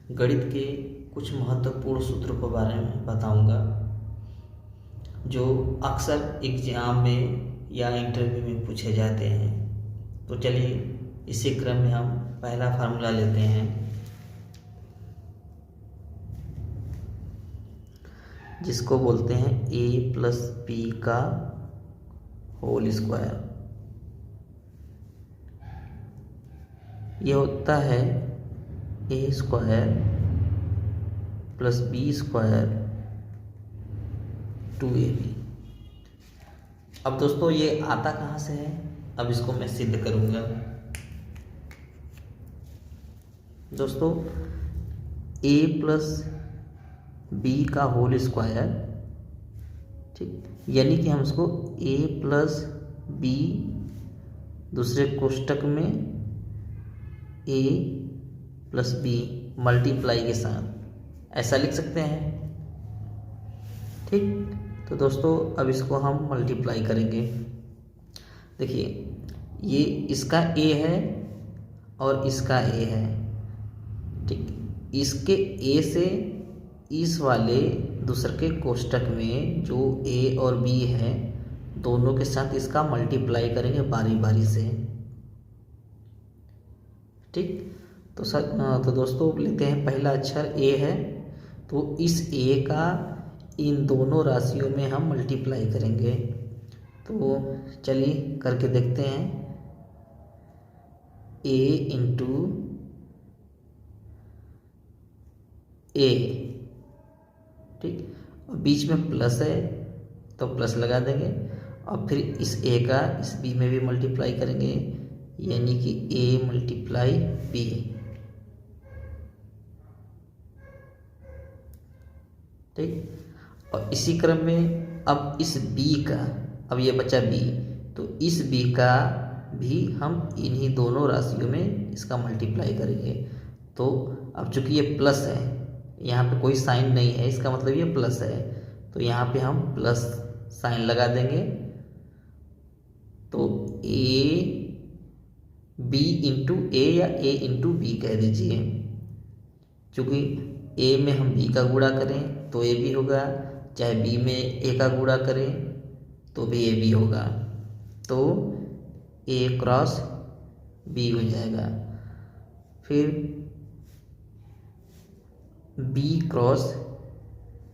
गणित के कुछ महत्वपूर्ण सूत्रों के बारे में बताऊंगा जो अक्सर एग्जाम में या इंटरव्यू में पूछे जाते हैं। तो चलिए इसी क्रम में हम पहला फार्मूला लेते हैं, जिसको बोलते हैं a प्लस बी का होल स्क्वायर। ये होता है A square plus B square 2ab। अब दोस्तों ये आता कहाँ से है, अब इसको मैं सिद्ध करूँगा। दोस्तों a प्लस बी का होल स्क्वायर, ठीक, यानी कि हम इसको a प्लस बी दूसरे कोष्टक में a प्लस बी मल्टीप्लाई के साथ ऐसा लिख सकते हैं, ठीक। तो दोस्तों अब इसको हम मल्टीप्लाई करेंगे। देखिए ये इसका a है और इसका a है, ठीक। इसके a से इस वाले दूसरे के कोष्टक में जो a और b है दोनों के साथ इसका मल्टीप्लाई करेंगे बारी बारी से, ठीक। तो दोस्तों लेते हैं पहला अक्षर a है, तो इस a का इन दोनों राशियों में हम मल्टीप्लाई करेंगे। तो चलिए करके देखते हैं। a इंटू a, ठीक। और बीच में प्लस है तो प्लस लगा देंगे और फिर इस a का इस b में भी मल्टीप्लाई करेंगे, यानी कि a मल्टीप्लाई b, ठीक। और इसी क्रम में अब इस b का, अब ये बचा b, तो इस b का भी हम इन्हीं दोनों राशियों में इसका मल्टीप्लाई करेंगे। तो अब चूंकि ये प्लस है, यहाँ पे कोई साइन नहीं है, इसका मतलब ये प्लस है, तो यहाँ पे हम प्लस साइन लगा देंगे। तो a b इंटू ए या a इंटू बी कह दीजिए, क्योंकि a में हम b का गुणा करें तो a भी होगा, चाहे b में a का गुणा करें तो भी a भी होगा, तो a क्रॉस b हो जाएगा। फिर b क्रॉस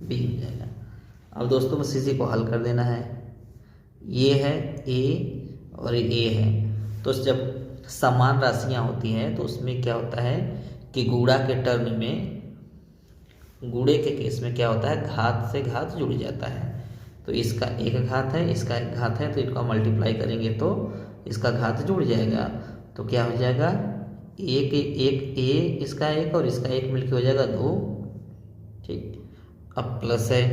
b हो जाएगा। अब दोस्तों बस इसी को हल कर देना है। ये है a और ये a है, तो जब समान राशियां होती हैं तो उसमें क्या होता है कि गुणा के टर्म में, गुणे के केस में क्या होता है, घात से घात जुड़ जाता है। तो इसका एक घात है, इसका एक घात है, तो इनको मल्टीप्लाई करेंगे तो इसका घात जुड़ जाएगा। तो क्या हो जाएगा, एक एक a इसका एक और इसका एक मिलके हो जाएगा 2, ठीक। अब प्लस है,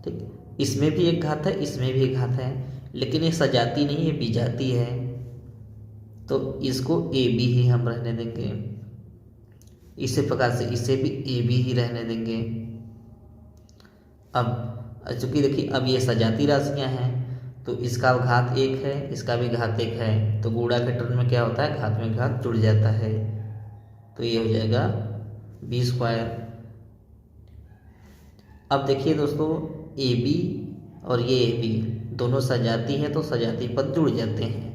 ठीक। इसमें भी एक घात है, इसमें भी एक घात है, लेकिन ये सजाती नहीं है, बीजाती है, तो इसको a b ही हम रहने देंगे। इसी प्रकार से इसे भी a b ही रहने देंगे। अब चूंकि देखिए अब ये सजाती राशियां हैं तो इसका घात 1 है, इसका भी घात 1 है, तो गुणा के टर्म में क्या होता है, घात में घात जुड़ जाता है, तो ये हो जाएगा b स्क्वायर। अब देखिए दोस्तों ए बी और ये ए बी दोनों सजाती हैं तो सजाती पद जुड़ जाते हैं,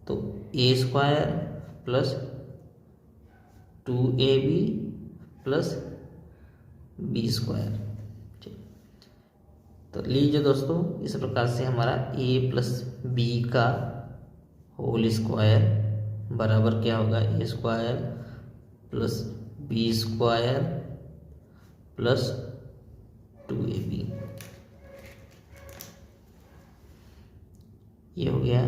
तो a square plus 2ab plus b square, ठीक। तो लीजिए दोस्तों इस प्रकार से हमारा a प्लस b का होल स्क्वायर बराबर क्या होगा, a square plus b square plus 2ab, ये हो गया।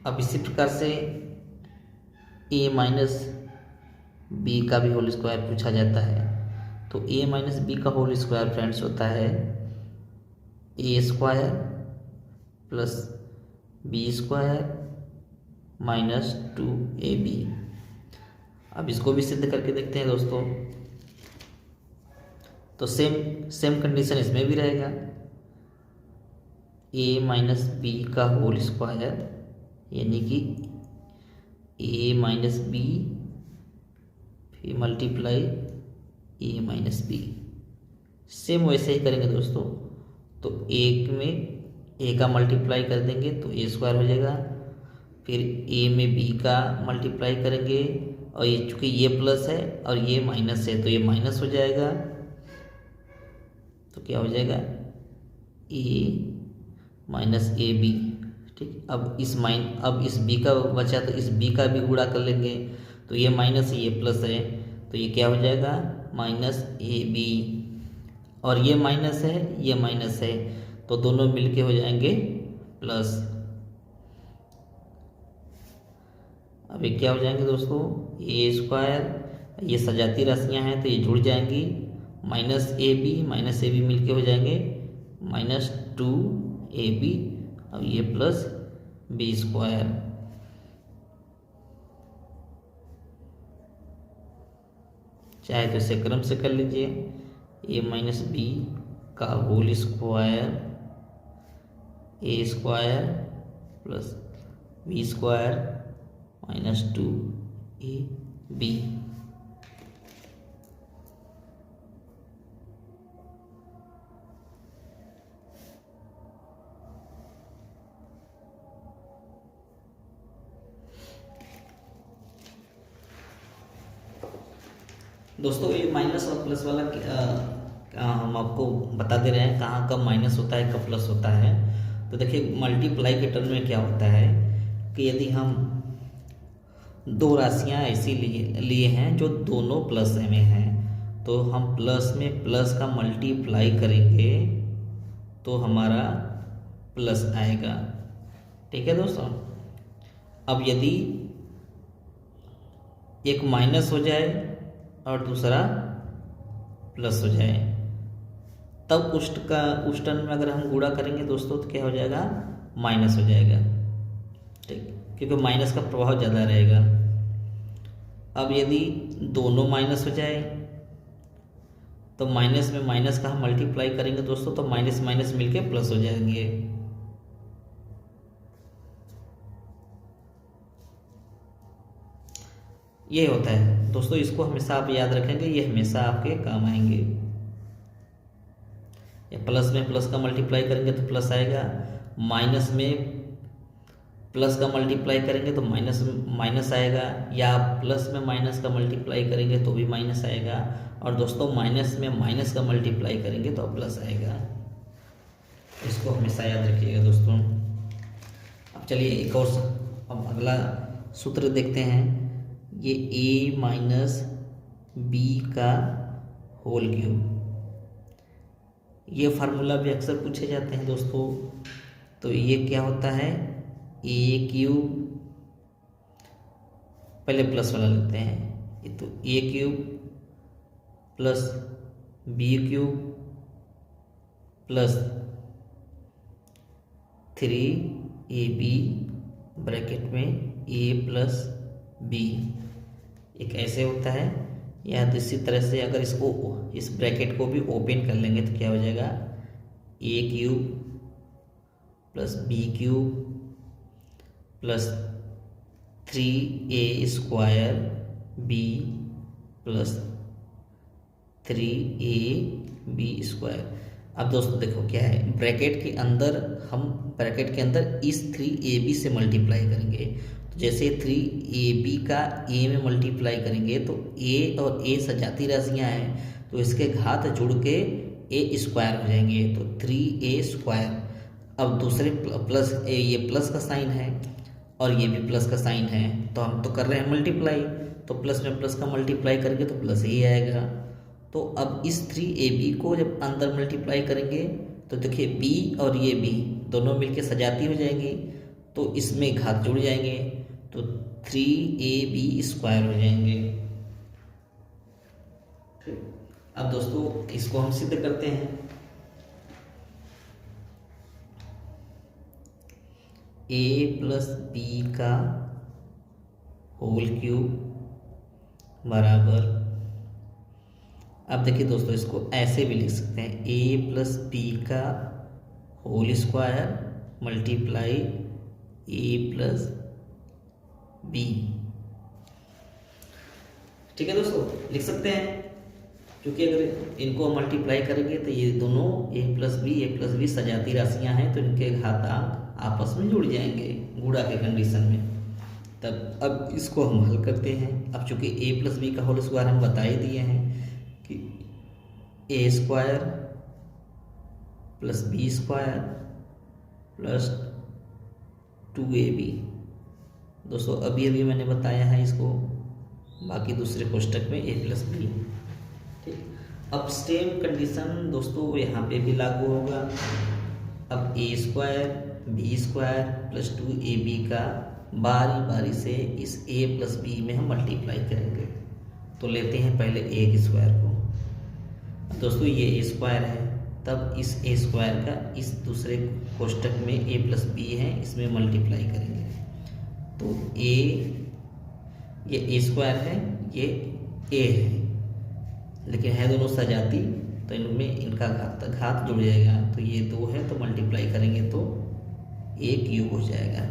अब इसी प्रकार से a माइनस बी का भी होल स्क्वायर पूछा जाता है, तो a माइनस बी का होल स्क्वायर फ्रेंड्स होता है a square plus B square minus 2ab। अब इसको भी सिद्ध करके देखते हैं दोस्तों। तो सेम कंडीशन इसमें भी रहेगा। ए माइनस बी का होल स्क्वायर, यानी कि ए माइनस बी फिर मल्टीप्लाई ए माइनस बी। सेम वैसे ही करेंगे दोस्तों। तो एक में ए का मल्टीप्लाई कर देंगे तो ए स्क्वायर हो जाएगा, फिर ए में बी का मल्टीप्लाई करेंगे और ये चूँकि ये प्लस है और ये माइनस है तो ये माइनस हो जाएगा, तो क्या हो जाएगा ए माइनस ए बी। ठीक, अब इस बी का बचा तो इस बी का भी गुणा कर लेंगे, तो ये माइनस ये प्लस है तो ये क्या हो जाएगा माइनस ए बी, और ये माइनस है ये माइनस है तो दोनों मिलके हो जाएंगे प्लस। अब ये क्या हो जाएंगे दोस्तों ए स्क्वायर, ये सजाती राशियां हैं तो ये जुड़ जाएंगी, माइनस ए बी मिलके हो जाएंगे माइनस 2ab, अब ये प्लस बी स्क्वायर। चाहे तो इसे क्रम से कर लीजिए, ए माइनस बी का whole square A square plus B square minus 2ab। दोस्तों ये माइनस और प्लस वाला हम आपको बता दे रहे हैं कहाँ कब माइनस होता है कब प्लस होता है। तो देखिए मल्टीप्लाई के टर्म में क्या होता है कि यदि हम दो राशियाँ ऐसी लिए हैं जो दोनों प्लस में हैं, तो हम प्लस में प्लस का मल्टीप्लाई करेंगे तो हमारा प्लस आएगा। ठीक है दोस्तों। अब यदि एक माइनस हो जाए और दूसरा प्लस हो जाए, तब उस टर्म में अगर हम गुणा करेंगे दोस्तों तो क्या हो जाएगा माइनस हो जाएगा। ठीक, क्योंकि माइनस का प्रभाव ज़्यादा रहेगा। अब यदि दोनों माइनस हो जाए तो माइनस में माइनस का हम मल्टीप्लाई करेंगे दोस्तों तो माइनस माइनस मिलके प्लस हो जाएंगे। ये होता है दोस्तों, इसको हमेशा आप याद रखेंगे, ये हमेशा आपके काम आएंगे। या प्लस में प्लस का मल्टीप्लाई करेंगे तो प्लस आएगा, माइनस में प्लस का मल्टीप्लाई करेंगे तो माइनस माइनस आएगा, या प्लस में माइनस का मल्टीप्लाई करेंगे तो भी माइनस आएगा, और दोस्तों माइनस में माइनस का मल्टीप्लाई करेंगे तो प्लस आएगा। इसको हमेशा याद रखिएगा दोस्तों। अब चलिए एक और अब अगला सूत्र देखते हैं। ये a माइनस बी का होल क्यूब, ये फार्मूला भी अक्सर पूछे जाते हैं दोस्तों। तो ये क्या होता है ए क्यूब, पहले प्लस वाला लेते हैं, ये तो A cube plus B cube plus 3ab bracket में a प्लस बी, एक ऐसे होता है। या इसी तरह से अगर इसको इस ब्रैकेट को भी ओपन कर लेंगे तो क्या हो जाएगा A cube plus B cube plus 3a square B plus 3ab square. अब दोस्तों देखो क्या है, ब्रैकेट के अंदर इस 3ab से मल्टीप्लाई करेंगे। तो जैसे 3ab का a में मल्टीप्लाई करेंगे तो a और a सजाती राशियां हैं तो इसके घात जुड़ के a स्क्वायर हो जाएंगे, तो 3a स्क्वायर। अब दूसरे प्लस ये प्लस का साइन है और ये भी प्लस का साइन है, तो हम तो कर रहे हैं मल्टीप्लाई, तो प्लस में प्लस का मल्टीप्लाई करेंगे तो प्लस ही आएगा। तो अब इस 3ab को जब अंदर मल्टीप्लाई करेंगे तो देखिए b और ये b दोनों मिलके सजाती हो जाएंगी, तो इसमें घात जुड़ जाएंगे तो 3ab स्क्वायर हो जाएंगे। अब दोस्तों इसको हम सिद्ध करते हैं। a प्लस बी का होल क्यूब बराबर, अब देखिए दोस्तों इसको ऐसे भी लिख सकते हैं a प्लस बी का होल स्क्वायर मल्टीप्लाई ए प्लस बी। ठीक है दोस्तों, लिख सकते हैं, क्योंकि अगर इनको मल्टीप्लाई करेंगे तो ये दोनों ए प्लस बी सजाती राशियां हैं, तो इनके घातांक आपस में जुड़ जाएंगे गुणा के कंडीशन में। तब अब इसको हम हल करते हैं। अब चूंकि ए प्लस बी का होल स्क्वायर हम बता ही दिए हैं कि A square plus B square plus 2ab। दोस्तों अभी अभी मैंने बताया है इसको, बाकी दूसरे कोष्टक में ए प्लस बी। ठीक, अब सेम कंडीशन दोस्तों यहाँ पे भी लागू होगा। अब A square B square plus 2ab का बारी बारी से इस a प्लस बी में हम मल्टीप्लाई करेंगे। तो लेते हैं पहले a के स्क्वायर को। दोस्तों ये a स्क्वायर है, तब इस a स्क्वायर का इस दूसरे कोष्टक में a प्लस बी है, इसमें मल्टीप्लाई करेंगे। तो a, ये a स्क्वायर है, ये a है, लेकिन है दोनों सजाती, तो इनमें इनका घात जुड़ जाएगा। तो ये 2 है, तो मल्टीप्लाई करेंगे तो a क्यूब हो जाएगा।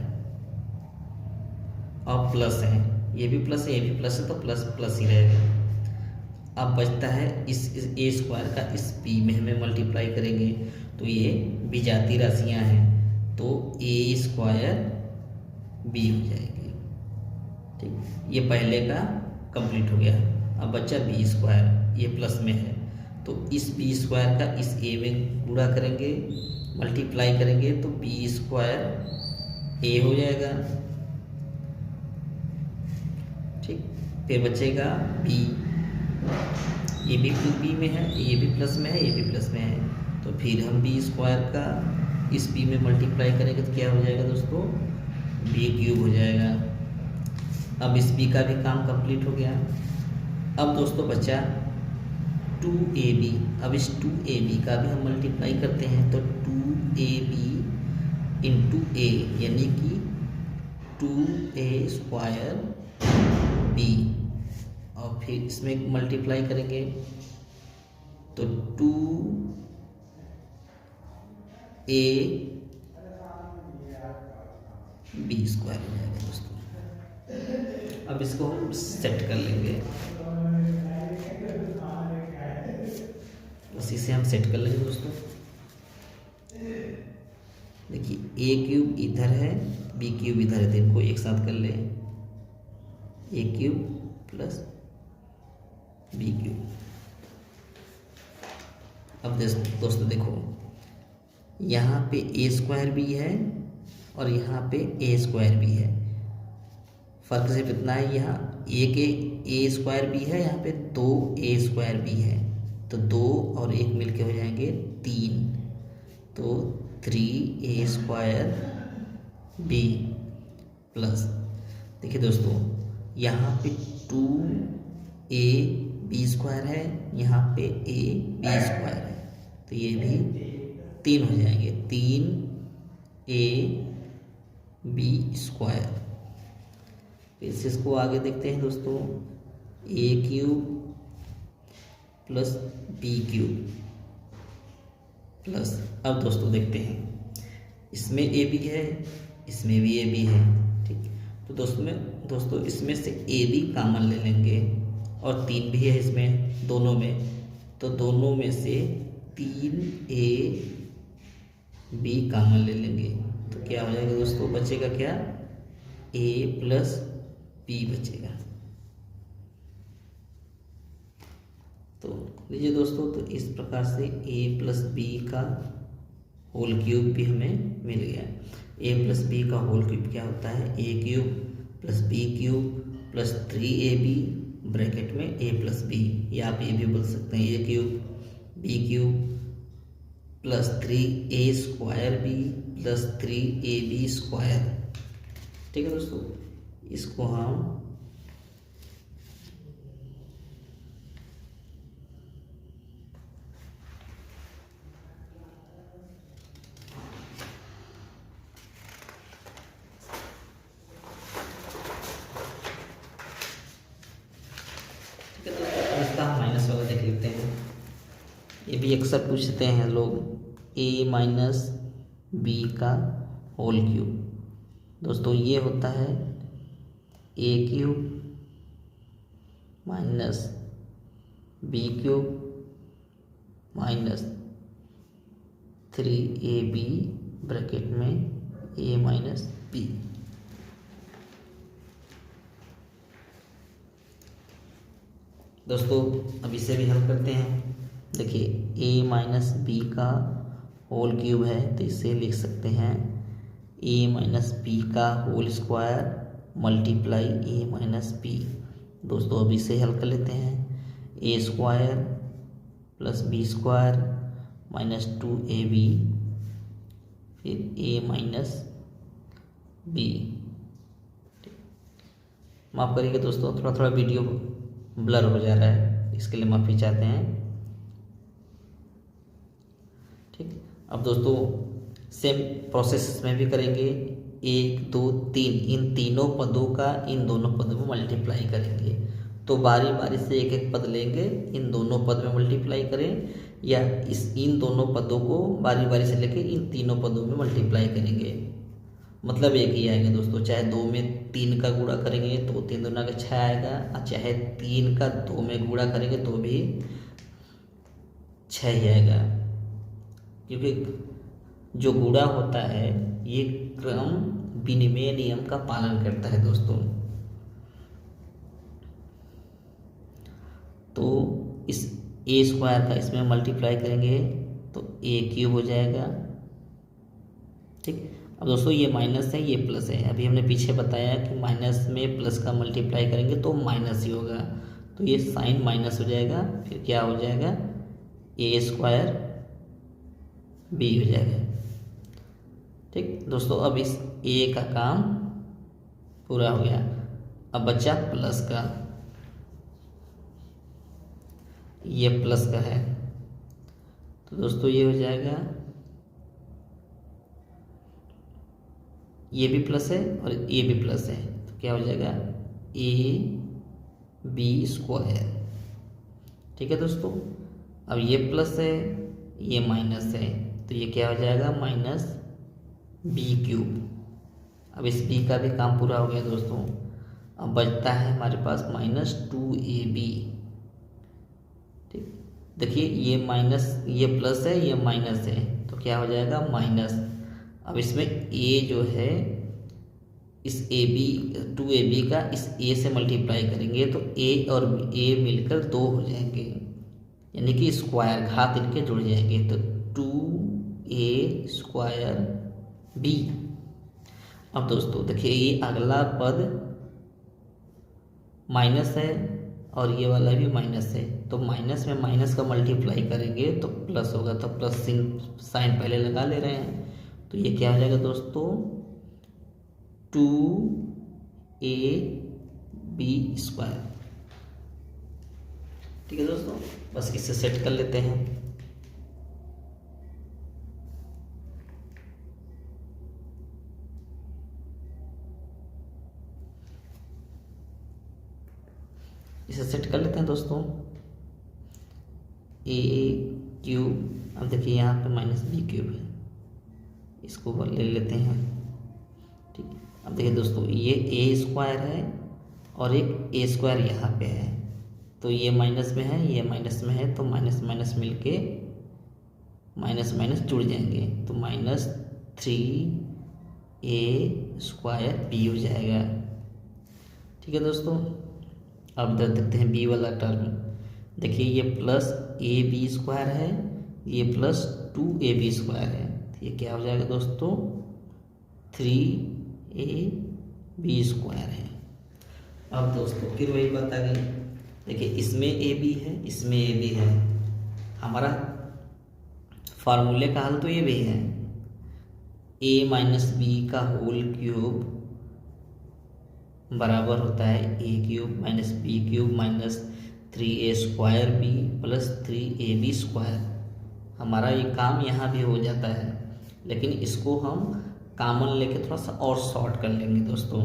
और प्लस है, ये भी प्लस है, ये भी प्लस है, तो प्लस प्लस ही रहेगा। अब बचता है इस ए स्क्वायर का इस बी में हमें मल्टीप्लाई करेंगे, तो ये विजाती राशियां हैं, तो ए स्क्वायर बी हो जाएगी। ठीक, ये पहले का कंप्लीट हो गया। अब बच्चा बी स्क्वायर, ये प्लस में है, तो इस बी स्क्वायर का इस ए में गुणा करेंगे, मल्टीप्लाई करेंगे, तो बी स्क्वायर ए हो जाएगा। ठीक, फिर बचेगा बी, ये भी बी में है, ये भी प्लस में है, ये भी प्लस में है, तो फिर हम बी स्क्वायर का इस बी में मल्टीप्लाई करेंगे तो क्या हो जाएगा दोस्तों, बी क्यूब हो जाएगा। अब इस बी का भी काम कंप्लीट हो गया। अब दोस्तों बचा 2ab। अब इस 2ab का भी हम मल्टीप्लाई करते हैं, तो 2ab इंटू ए, यानी कि 2a स्क्वायर बी, और फिर इसमें मल्टीप्लाई करेंगे तो 2a बी स्क्वायर हो जाएगा दोस्तों। अब इसको हम सेट कर लेंगे, बस इसे हम सेट कर लेंगे दोस्तों। देखिए a क्यूब इधर है, b क्यूब इधर है, तो इनको एक साथ कर ले, a cube plus b cube. अब दोस्तों देखो, यहाँ पे a स्क्वायर भी है और यहाँ पे a स्क्वायर भी है। फर्क सिर्फ इतना है, यहाँ a स्क्वायर भी है, यहाँ पे 2a स्क्वायर भी है, तो 2 और 1 मिलके हो जाएंगे 3, तो 3a स्क्वायर b प्लस, देखिए दोस्तों यहाँ पे 2a b स्क्वायर है, यहाँ पे a b स्क्वायर है, तो ये भी 3 हो जाएंगे, 3a b स्क्वायर। इसको आगे देखते हैं दोस्तों, a cube plus b cube plus, अब दोस्तों देखते हैं, इसमें a भी है, इसमें भी a भी है। ठीक, तो दोस्तों इसमें से a भी कॉमन ले लेंगे, और 3 भी है इसमें दोनों में, तो दोनों में से 3a b कॉमन ले लेंगे, तो क्या हो जाएगा दोस्तों, बचेगा क्या, a प्लस b बचेगा। तो लीजिए दोस्तों, तो इस प्रकार से a प्लस बी का होल क्यूब भी हमें मिल गया। a प्लस बी का होल क्यूब क्या होता है, a cube plus B cube plus 3ab bracket में a प्लस बी, या आप ये भी बोल सकते हैं a cube b cube plus 3a square b plus 3ab square. ठीक है दोस्तों, इसको हम माइनस वाला देख लेते हैं। ये भी अक्सर पूछते हैं लोग, a माइनस बी का होल क्यूब। दोस्तों ये होता है A cube minus B cube minus 3ab bracket में a माइनस बी। दोस्तों अब इसे भी हल करते हैं। देखिए a माइनस बी का होल क्यूब है तो इसे लिख सकते हैं a माइनस बी का whole square multiply a minus B. दोस्तों अब इसे हल कर लेते हैं। a square plus B square minus 2ab फिर a माइनस बी। माफ़ करिएगा दोस्तों, थोड़ा थोड़ा वीडियो ब्लर हो जा रहा है, इसके लिए माफ़ी चाहते हैं। ठीक, अब दोस्तों सेम प्रोसेस में भी करेंगे। 1 2 3 इन तीनों पदों का इन दोनों पदों में मल्टीप्लाई करेंगे। तो बारी बारी से एक एक पद लेंगे, इन दोनों पद में मल्टीप्लाई करें, या इन दोनों पदों को बारी बारी से लेके इन तीनों पदों में मल्टीप्लाई करेंगे। मतलब एक ही आएगा दोस्तों, चाहे 2 में 3 का गुणा करेंगे तो 3 दूना का 6 आएगा, और चाहे 3 का 2 में गुणा करेंगे तो भी 6 ही आएगा। क्योंकि जो गुणा होता है ये क्रम विनिमय नियम का पालन करता है दोस्तों। तो इस ए स्क्वायर का इसमें मल्टीप्लाई करेंगे तो ए क्यूब हो जाएगा। ठीक, अब दोस्तों ये माइनस है ये प्लस है। अभी हमने पीछे बताया कि माइनस में प्लस का मल्टीप्लाई करेंगे तो माइनस ही होगा, तो ये साइन माइनस हो जाएगा। फिर क्या हो जाएगा, ए स्क्वायर बी हो जाएगा। ठीक दोस्तों, अब इस ए का काम पूरा हो गया। अब बचा प्लस का, ये प्लस का है तो दोस्तों ये हो जाएगा, ये भी प्लस है और ये भी प्लस है, तो क्या हो जाएगा ए बी स्क्वायर। ठीक है दोस्तों, अब ये प्लस है ये माइनस है तो ये क्या हो जाएगा माइनस बी क्यूब। अब इस बी का भी काम पूरा हो गया दोस्तों। अब बचता है हमारे पास माइनस 2ab। ठीक, देखिए ये माइनस ये प्लस है ये माइनस है तो क्या हो जाएगा माइनस। अब इसमें a जो है इस ab 2ab का इस a से मल्टीप्लाई करेंगे तो a और a मिलकर 2 हो जाएंगे, यानी कि स्क्वायर घात इनके जुड़ जाएंगे तो 2a स्क्वायर b। अब दोस्तों देखिए ये अगला पद माइनस है और ये वाला भी माइनस है, तो माइनस में माइनस का मल्टीप्लाई करेंगे तो प्लस होगा, तो प्लस साइन पहले लगा ले रहे हैं तो ये क्या हो जाएगा दोस्तों 2ab स्क्वायर। ठीक है दोस्तों, बस इसे सेट कर लेते हैं। इसे सेट कर लेते हैं दोस्तों। ए क्यूब, अब देखिए यहाँ पे माइनस बी क्यूब है, इसको ले लेते हैं। ठीक, अब देखिए दोस्तों ये ए स्क्वायर है और एक ए स्क्वायर यहाँ पे है, तो ये माइनस में है ये माइनस में है, तो माइनस माइनस मिलके माइनस माइनस जुड़ जाएंगे तो माइनस 3a स्क्वायर बी हो जाएगा। ठीक है दोस्तों, अब इधर देखते हैं बी वाला टर्म। देखिए ये प्लस ए बी स्क्वायर है ये प्लस 2ab स्क्वायर है, तो ये क्या हो जाएगा दोस्तों 3ab स्क्वायर है। अब दोस्तों फिर वही बात आ गई, देखिए इसमें ए बी है इसमें ए बी है, हमारा फार्मूले का हल तो ये भी है a माइनस बी का होल क्यूब बराबर होता है A cube minus B cube minus 3a square B plus 3ab square. हमारा ये काम यहाँ भी हो जाता है, लेकिन इसको हम कॉमन लेके थोड़ा सा और शॉर्ट कर लेंगे दोस्तों।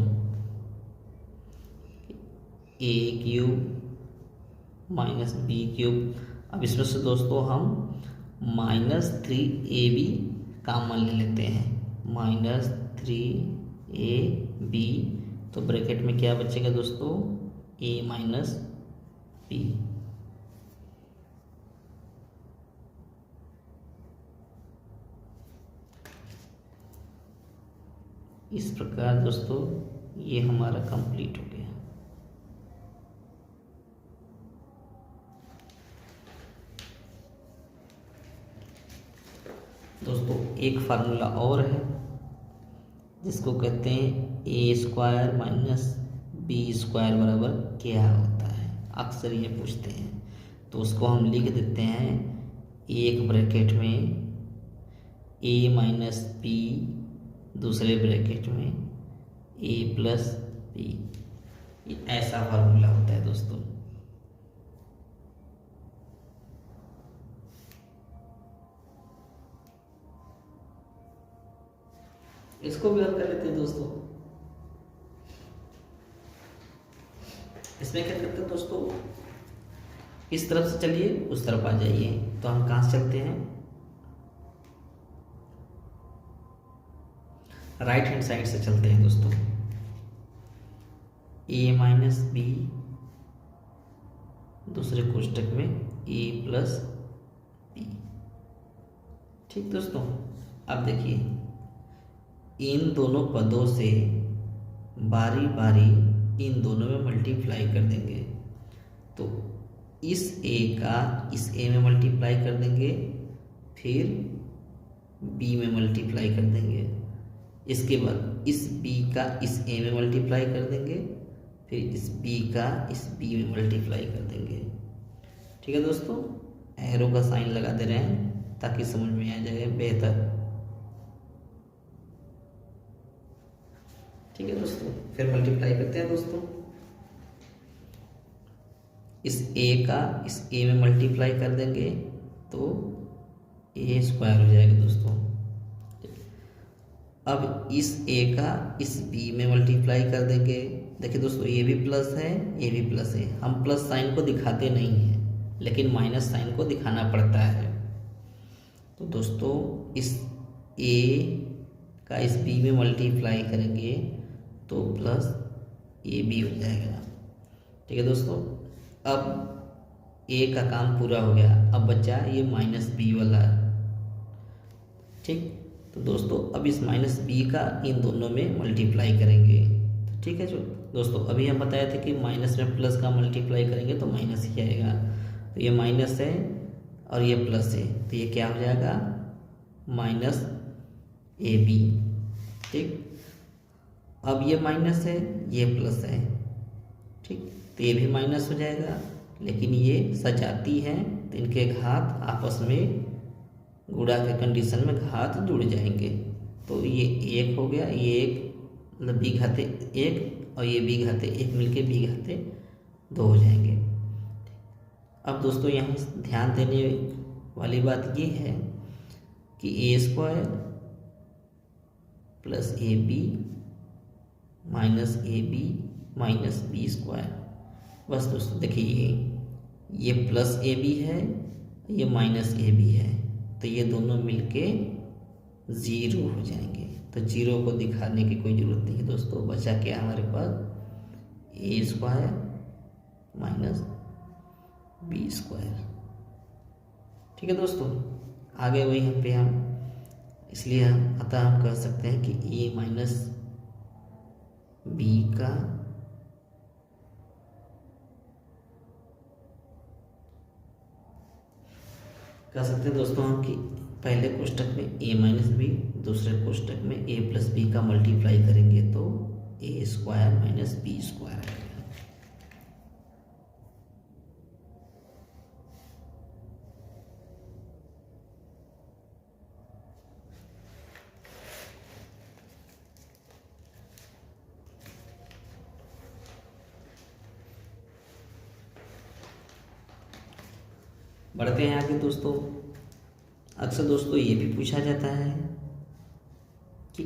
ए क्यूब माइनस बी क्यूब, अब इसमें से दोस्तों हम माइनस 3ab कॉमन ले लेते हैं, माइनस 3ab, तो ब्रैकेट में क्या बचेगा दोस्तों, a माइनस b। इस प्रकार दोस्तों ये हमारा कंप्लीट हो गया। दोस्तों एक फार्मूला और है जिसको कहते हैं ए स्क्वायर माइनस बी स्क्वायर बराबर क्या होता है, अक्सर ये पूछते हैं। तो उसको हम लिख देते हैं एक ब्रैकेट में ए माइनस बी, दूसरे ब्रैकेट में ए प्लस बी। ये ऐसा फार्मूला होता है दोस्तों। इसको भी हल कर लेते हैं दोस्तों। इसमें क्या करते हैं दोस्तों, इस तरफ से चलिए उस तरफ आ जाइए। तो हम कहाँ से चलते हैं, राइट हैंड साइड से चलते हैं दोस्तों। ए माइनस बी, दूसरे कोष्टक में ए प्लस बी। ठीक दोस्तों, अब देखिए इन दोनों पदों से बारी बारी इन दोनों में मल्टीप्लाई कर देंगे। तो इस ए का इस ए में मल्टीप्लाई कर देंगे, फिर बी में मल्टीप्लाई कर देंगे। इसके बाद इस बी का इस ए में मल्टीप्लाई कर देंगे, फिर इस बी का इस बी में मल्टीप्लाई कर देंगे। ठीक है दोस्तों, एरो का साइन लगा दे रहे हैं ताकि समझ में आ जाए बेहतर। ठीक है दोस्तों, फिर मल्टीप्लाई करते हैं दोस्तों। इस ए का इस ए में मल्टीप्लाई कर देंगे तो ए स्क्वायर हो जाएगा दोस्तों। अब इस ए का इस बी में मल्टीप्लाई कर देंगे। देखिए दोस्तों, ये भी प्लस है, ये भी प्लस है। हम प्लस साइन को दिखाते नहीं हैं, लेकिन माइनस साइन को दिखाना पड़ता है। तो दोस्तों इस ए का इस बी में मल्टीप्लाई करेंगे तो प्लस ए बी हो जाएगा। ठीक है दोस्तों, अब ए का काम पूरा हो गया, अब बचा ये माइनस बी वाला। ठीक, तो दोस्तों अब इस माइनस बी का इन दोनों में मल्टीप्लाई करेंगे। तो ठीक है जो दोस्तों, अभी हम बताए थे कि माइनस में प्लस का मल्टीप्लाई करेंगे तो माइनस ही आएगा। तो ये माइनस है और ये प्लस है, तो ये क्या हो जाएगा, माइनस ए बी। ठीक, अब ये माइनस है, ये प्लस है। ठीक, तो ये भी माइनस हो जाएगा, लेकिन ये सजाती हैं तो इनके घात आपस में गुणा के कंडीशन में घात जुड़ जाएंगे। तो ये एक हो गया, ये एक मतलब बी घाते एक और ये बी घाते एक मिलके बी घाते 2 हो जाएंगे। अब दोस्तों यहाँ ध्यान देने वाली बात ये है कि A square plus A B minus A B minus B square. बस दोस्तों देखिए ये प्लस ए बी है, ये माइनस ए बी है, तो ये दोनों मिलके 0 हो जाएंगे। तो 0 को दिखाने की कोई ज़रूरत नहीं है दोस्तों। बचा क्या हमारे पास, ए स्क्वायर माइनस बी स्क्वायर। ठीक है दोस्तों, आगे वही पे हम इसलिए हम अतः हम कह सकते हैं कि ए माइनस बी का कह सकते हैं दोस्तों हम कि पहले कोष्टक में ए माइनस बी, दूसरे कोष्टक में ए प्लस बी का मल्टीप्लाई करेंगे तो ए स्क्वायर माइनस बी स्क्वायर आएगा। बढ़ते हैं आगे दोस्तों। अक्सर दोस्तों ये भी पूछा जाता है कि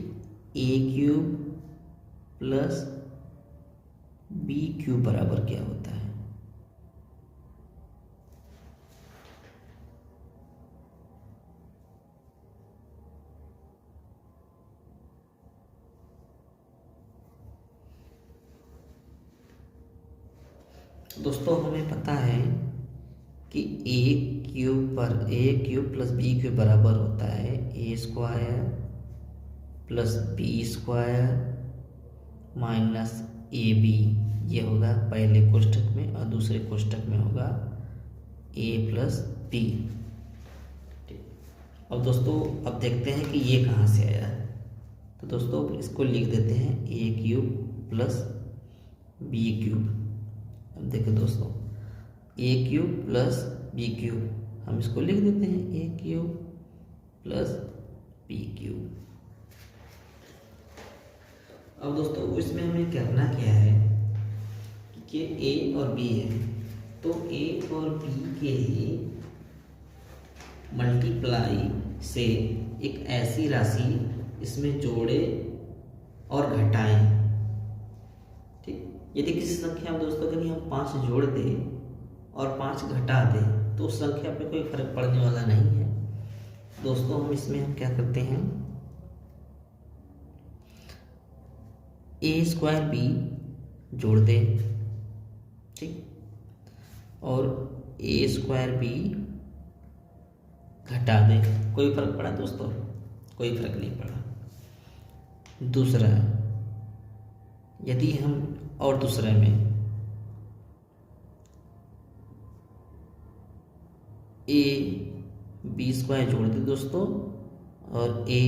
A cube plus B cube बराबर क्या होता है। दोस्तों हमें पता है कि A cube plus B cube बराबर होता है A square plus B square minus A B. ये होगा पहले कोष्ठक में और दूसरे कोष्ठक में होगा ए प्लस बी। अब दोस्तों अब देखते हैं कि ये कहाँ से आया है। तो दोस्तों इसको लिख देते हैं ए क्यूब प्लस बी क्यूब। अब देखो दोस्तों ए क्यूब प्लस बी क्यूब हम इसको लिख देते हैं ए क्यूब प्लस बी क्यूब। अब दोस्तों इसमें हमें करना क्या है कि ए और बी है, तो ए और बी के मल्टीप्लाई से एक ऐसी राशि इसमें जोड़े और घटाएं। ठीक, यदि किसी संख्या में दोस्तों के लिए हम 5 जोड़ दें और 5 घटा दें तो उस संख्या पे कोई फर्क पड़ने वाला नहीं है। दोस्तों हम क्या करते हैं, ए स्क्वायर बी जोड़ दें, ठीक, और ए स्क्वायर बी घटा दें, कोई फर्क पड़ा दोस्तों? कोई फर्क नहीं पड़ा। दूसरा, यदि हम और दूसरे में ए बी स्क्वायर जोड़ दें दोस्तों और ए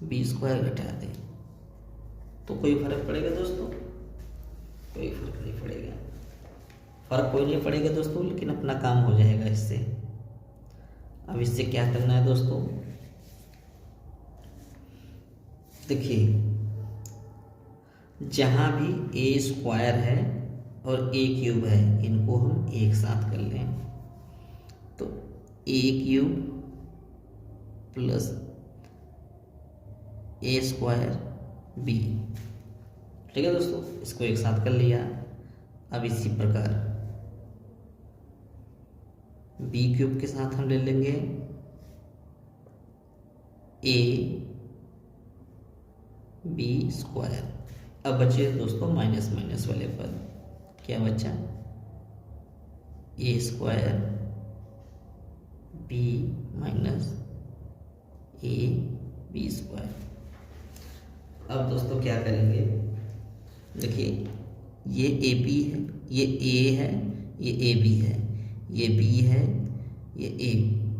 बी स्क्वायर घटा दें तो कोई फर्क पड़ेगा दोस्तों? कोई फर्क नहीं पड़ेगा। फर्क कोई नहीं पड़ेगा दोस्तों, लेकिन अपना काम हो जाएगा इससे। अब इससे क्या करना है दोस्तों, देखिए जहां भी ए स्क्वायर है और ए क्यूब है इनको हम एक साथ कर लें, तो A cube plus A square B, ठीक है दोस्तों, इसको एक साथ कर लिया। अब इसी प्रकार बी क्यूब के साथ हम ले लेंगे ए बी स्क्वायर। अब बचे दोस्तों माइनस माइनस वाले पद, क्या बचा? A square B minus A B square. अब दोस्तों क्या करेंगे, देखिए ये ए बी है, ये ए है, ये ए बी है, ये बी है, ये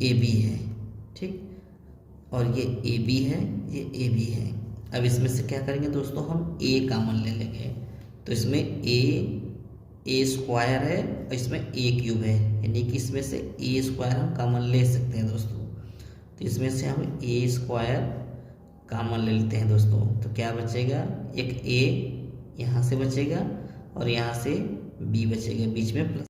ए बी है, ठीक, और ये ए बी है, ये ए बी है। अब इसमें से क्या करेंगे दोस्तों, हम ए कॉमन ले लेंगे, तो इसमें ए स्क्वायर है और इसमें ए क्यूब है, यानी कि इसमें से ए स्क्वायर हम कॉमन ले सकते हैं दोस्तों। तो इसमें से हम ए स्क्वायर कॉमन ले लेते हैं दोस्तों, तो क्या बचेगा, एक ए यहाँ से बचेगा और यहाँ से बी बचेगा, बीच में प्लस।